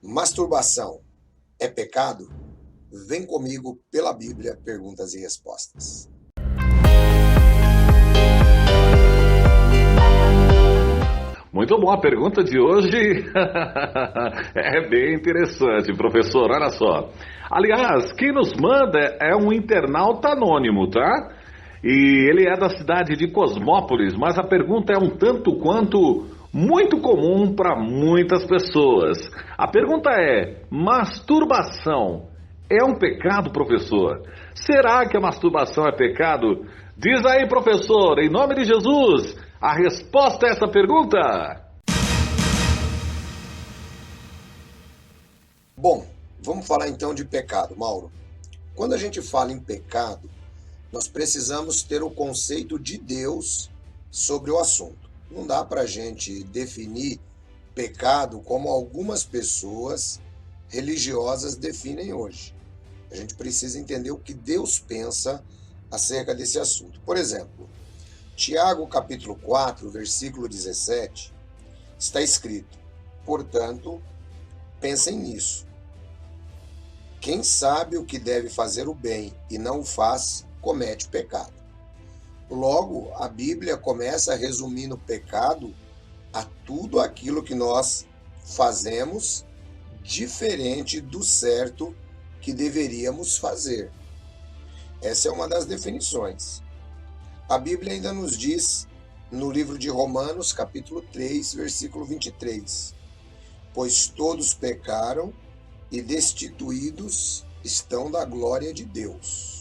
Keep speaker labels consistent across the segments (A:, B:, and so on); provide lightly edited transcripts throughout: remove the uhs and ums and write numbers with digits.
A: Masturbação é pecado? Vem comigo pela Bíblia, perguntas e respostas.
B: Muito bom, a pergunta de hoje é bem interessante, professor, olha só. Aliás, quem nos manda é um internauta anônimo, tá? E ele é da cidade de Cosmópolis, mas a pergunta é um tanto quanto muito comum para muitas pessoas. A pergunta é: masturbação é um pecado, professor? Será que a masturbação é pecado? Diz aí, professor, em nome de Jesus, a resposta a essa pergunta.
A: Bom, vamos falar então de pecado, Mauro. Quando a gente fala em pecado, nós precisamos ter o conceito de Deus sobre o assunto. Não dá para a gente definir pecado como algumas pessoas religiosas definem hoje. A gente precisa entender o que Deus pensa acerca desse assunto. Por exemplo, Tiago capítulo 4, versículo 17, está escrito: portanto, pensem nisso. Quem sabe o que deve fazer o bem e não o faz, comete pecado. Logo, a Bíblia começa resumindo o pecado a tudo aquilo que nós fazemos diferente do certo que deveríamos fazer. Essa é uma das definições. A Bíblia ainda nos diz, no livro de Romanos, capítulo 3, versículo 23, pois todos pecaram e destituídos estão da glória de Deus.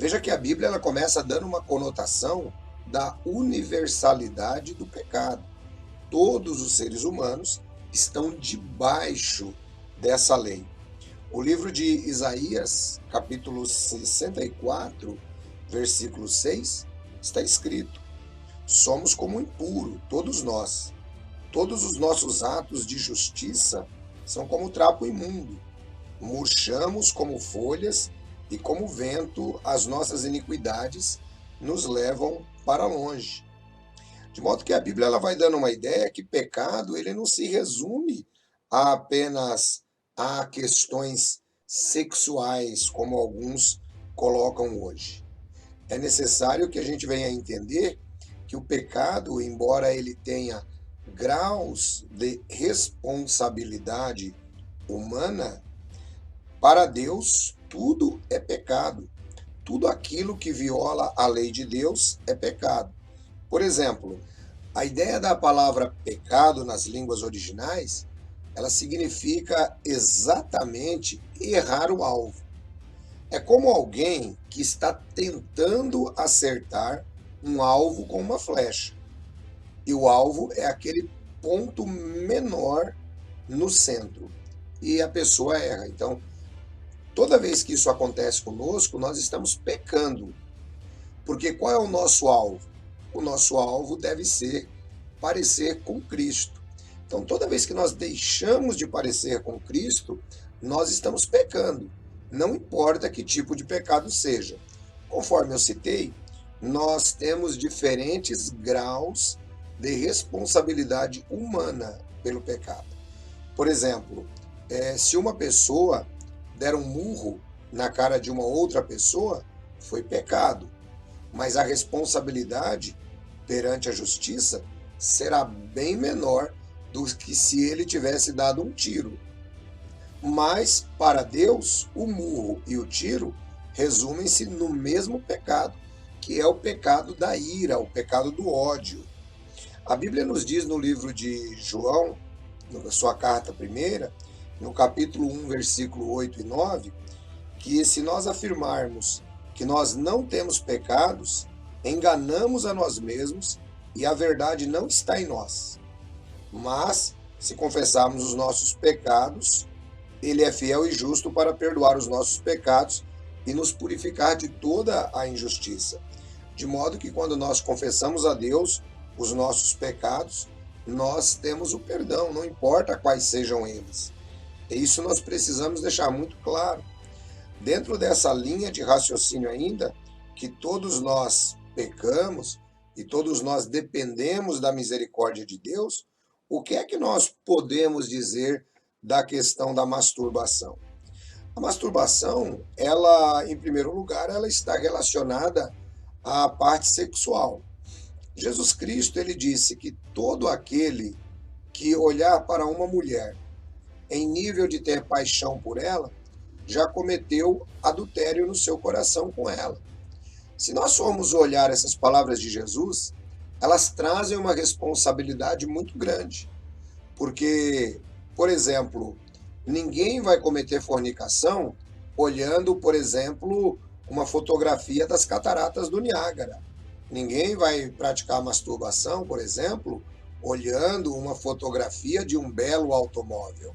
A: Veja que a Bíblia ela começa dando uma conotação da universalidade do pecado. Todos os seres humanos estão debaixo dessa lei. O livro de Isaías, capítulo 64, versículo 6, está escrito: somos como impuro, todos nós. Todos os nossos atos de justiça são como trapo imundo. Murchamos como folhas e como vento as nossas iniquidades nos levam para longe. De modo que a Bíblia ela vai dando uma ideia que pecado ele não se resume a apenas a questões sexuais, como alguns colocam hoje. É necessário que a gente venha a entender que o pecado, embora ele tenha graus de responsabilidade humana, para Deus tudo é pecado. Tudo aquilo que viola a lei de Deus é pecado. Por exemplo, a ideia da palavra pecado nas línguas originais, ela significa exatamente errar o alvo. É como alguém que está tentando acertar um alvo com uma flecha. E o alvo é aquele ponto menor no centro. E a pessoa erra. Então, toda vez que isso acontece conosco, nós estamos pecando. Porque qual é o nosso alvo? O nosso alvo deve ser parecer com Cristo. Então, toda vez que nós deixamos de parecer com Cristo, nós estamos pecando. Não importa que tipo de pecado seja. Conforme eu citei, nós temos diferentes graus de responsabilidade humana pelo pecado. Por exemplo, se uma pessoa der um murro na cara de uma outra pessoa, foi pecado. Mas a responsabilidade perante a justiça será bem menor do que se ele tivesse dado um tiro. Mas, para Deus, o murro e o tiro resumem-se no mesmo pecado, que é o pecado da ira, o pecado do ódio. A Bíblia nos diz no livro de João, na sua carta primeira, no capítulo 1, versículo 8 e 9, que se nós afirmarmos que nós não temos pecados, enganamos a nós mesmos e a verdade não está em nós. Mas, se confessarmos os nossos pecados, Ele é fiel e justo para perdoar os nossos pecados e nos purificar de toda a injustiça. De modo que quando nós confessamos a Deus os nossos pecados, nós temos o perdão, não importa quais sejam eles. E isso nós precisamos deixar muito claro. Dentro dessa linha de raciocínio ainda, que todos nós pecamos e todos nós dependemos da misericórdia de Deus, O que é que nós podemos dizer da questão da masturbação? A masturbação, ela, em primeiro lugar, ela está relacionada à parte sexual. Jesus Cristo, ele disse que todo aquele que olhar para uma mulher em nível de ter paixão por ela, já cometeu adultério no seu coração com ela. Se nós formos olhar essas palavras de Jesus, elas trazem uma responsabilidade muito grande, porque, por exemplo, ninguém vai cometer fornicação olhando, por exemplo, uma fotografia das cataratas do Niágara. Ninguém vai praticar masturbação, por exemplo, olhando uma fotografia de um belo automóvel.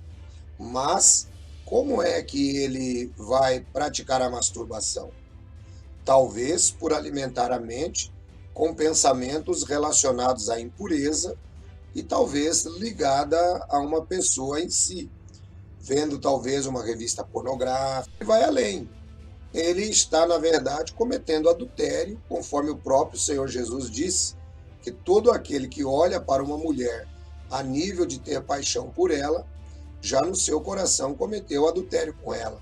A: Mas como é que ele vai praticar a masturbação? Talvez por alimentar a mente com pensamentos relacionados à impureza e talvez ligada a uma pessoa em si, vendo talvez uma revista pornográfica e vai além. Ele está, na verdade, cometendo adultério, conforme o próprio Senhor Jesus disse, que todo aquele que olha para uma mulher a nível de ter paixão por ela, já no seu coração cometeu adultério com ela.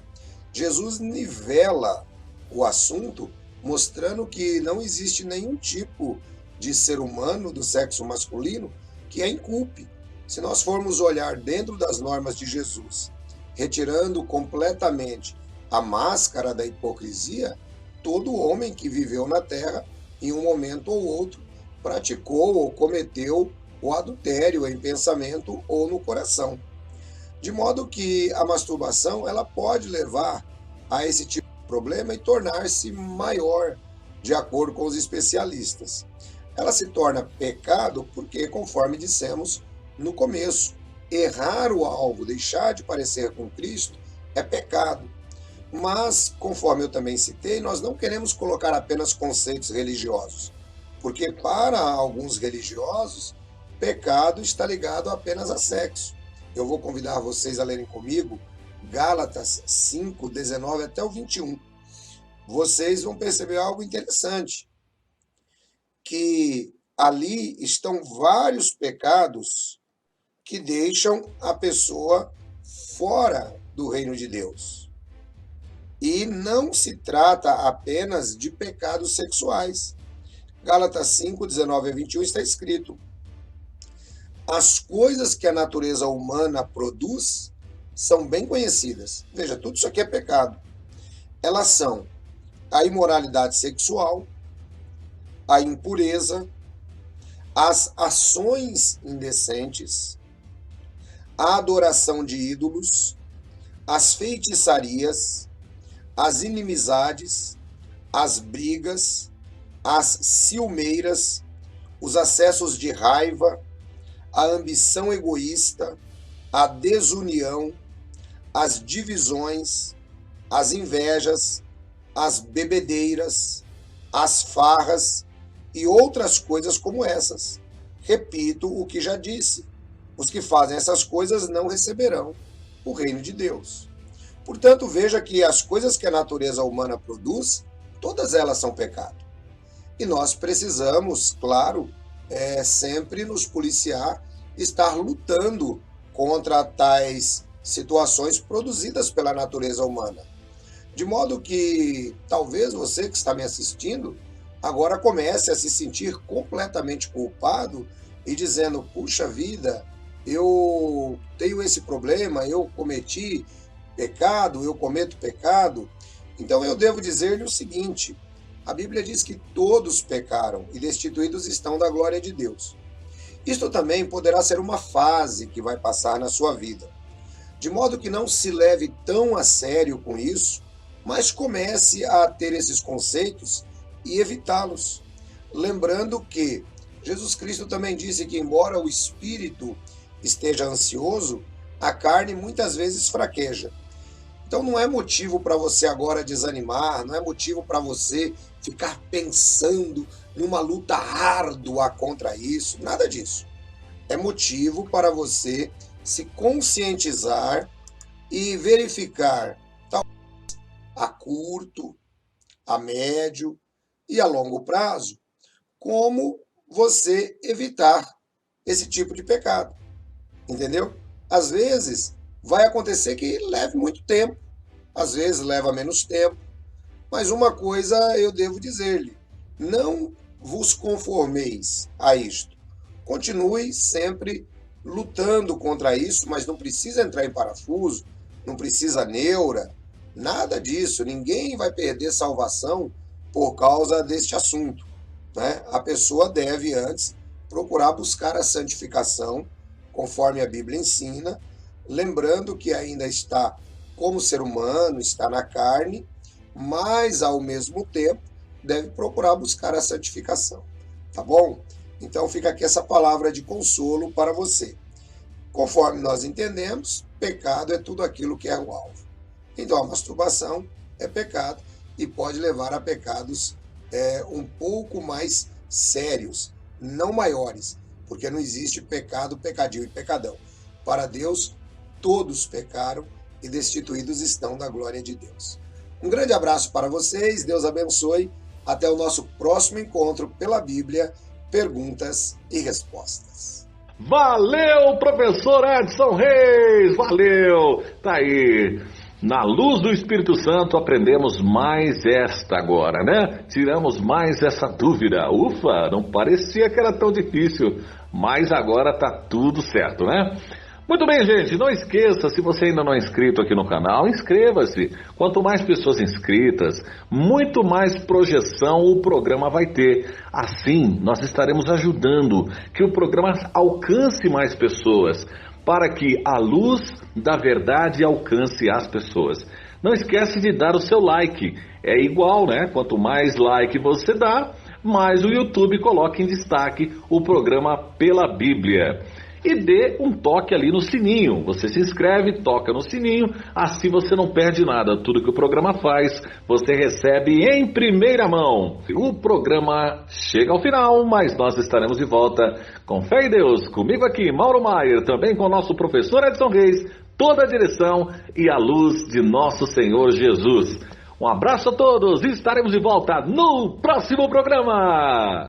A: Jesus nivela o assunto, mostrando que não existe nenhum tipo de ser humano do sexo masculino que a inculpe. Se nós formos olhar dentro das normas de Jesus, retirando completamente a máscara da hipocrisia, todo homem que viveu na terra, em um momento ou outro, praticou ou cometeu o adultério em pensamento ou no coração. De modo que a masturbação ela pode levar a esse tipo de problema e tornar-se maior, de acordo com os especialistas. Ela se torna pecado porque, conforme dissemos no começo, errar o alvo, deixar de parecer com Cristo, é pecado. Mas, conforme eu também citei, nós não queremos colocar apenas conceitos religiosos, porque para alguns religiosos, pecado está ligado apenas a sexo. Eu vou convidar vocês a lerem comigo Gálatas 5, 19 até o 21. Vocês vão perceber algo interessante, que ali estão vários pecados que deixam a pessoa fora do reino de Deus. E não se trata apenas de pecados sexuais. Gálatas 5, 19 a 21 está escrito: as coisas que a natureza humana produz são bem conhecidas. Veja, tudo isso aqui é pecado. Elas são a imoralidade sexual, a impureza, as ações indecentes, a adoração de ídolos, as feitiçarias, as inimizades, as brigas, as ciumeiras, os acessos de raiva, a ambição egoísta, a desunião, as divisões, as invejas, as bebedeiras, as farras e outras coisas como essas. Repito o que já disse: os que fazem essas coisas não receberão o reino de Deus. Portanto, veja que as coisas que a natureza humana produz, todas elas são pecado. E nós precisamos, claro, sempre nos policiar, estar lutando contra tais situações produzidas pela natureza humana. De modo que talvez você que está me assistindo agora comece a se sentir completamente culpado e dizendo: puxa vida, eu tenho esse problema, eu cometi pecado, eu cometo pecado. Então eu devo dizer-lhe o seguinte: a Bíblia diz que todos pecaram e destituídos estão da glória de Deus. Isto também poderá ser uma fase que vai passar na sua vida, de modo que não se leve tão a sério com isso, mas comece a ter esses conceitos e evitá-los. Lembrando que Jesus Cristo também disse que, embora o espírito esteja ansioso, a carne muitas vezes fraqueja. Então não é motivo para você agora desanimar, não é motivo para você ficar pensando numa luta árdua contra isso, nada disso. É motivo para você se conscientizar e verificar a curto, a médio e a longo prazo como você evitar esse tipo de pecado. entendeu? Às vezes vai acontecer que leve muito tempo, às vezes leva menos tempo, mas uma coisa eu devo dizer-lhe: não vos conformeis a isto. Continue sempre lutando contra isso, mas não precisa entrar em parafuso, não precisa neura, nada disso. Ninguém vai perder salvação por causa deste assunto, né? A pessoa deve antes procurar buscar a santificação, conforme a Bíblia ensina, lembrando que ainda está como ser humano, está na carne, mas ao mesmo tempo deve procurar buscar a santificação, tá bom? Então fica aqui essa palavra de consolo para você. Conforme nós entendemos, pecado é tudo aquilo que é o alvo. Então a masturbação é pecado e pode levar a pecados um pouco mais sérios, não maiores, porque não existe pecado, pecadinho e pecadão. Para Deus, todos pecaram e destituídos estão da glória de Deus. Um grande abraço para vocês, Deus abençoe. Até o nosso próximo encontro pela Bíblia, perguntas e respostas.
B: Valeu, professor Edson Reis, valeu! Tá aí, na luz do Espírito Santo aprendemos mais esta agora, né? Tiramos mais essa dúvida. Ufa, não parecia que era tão difícil, mas agora tá tudo certo, né? Muito bem, gente, não esqueça, se você ainda não é inscrito aqui no canal, inscreva-se. Quanto mais pessoas inscritas, muito mais projeção o programa vai ter. Assim, nós estaremos ajudando que o programa alcance mais pessoas, para que a luz da verdade alcance as pessoas. Não esquece de dar o seu like. É igual, né? Quanto mais like você dá, mais o YouTube coloca em destaque o programa Pela Bíblia. E dê um toque ali no sininho. Você se inscreve, toca no sininho, assim você não perde nada. Tudo que o programa faz, você recebe em primeira mão. O programa chega ao final, mas nós estaremos de volta com fé em Deus. Comigo aqui, Mauro Maier, também com o nosso professor Edson Reis, toda a direção e a luz de nosso Senhor Jesus. Um abraço a todos e estaremos de volta no próximo programa.